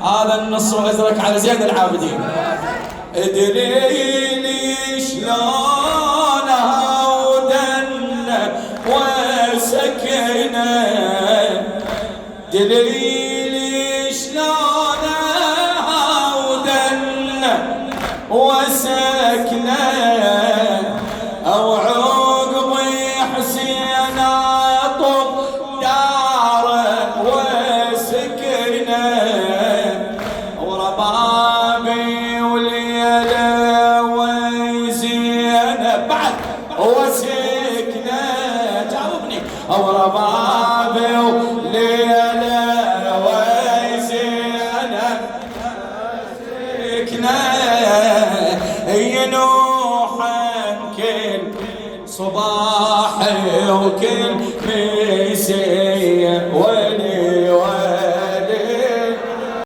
هذا النصر أزرق على زين العابدين. ادريلي شلونها ودنا وسكنا، دليلي شلونها ودنا وسكنا، او عقبي حسين اطب داره وسكنا، وربابي وليله وزينب بعد وسكنا. جاوبني. وربابي وليله وزينب سكنا، ينوحا كل صباحي وكل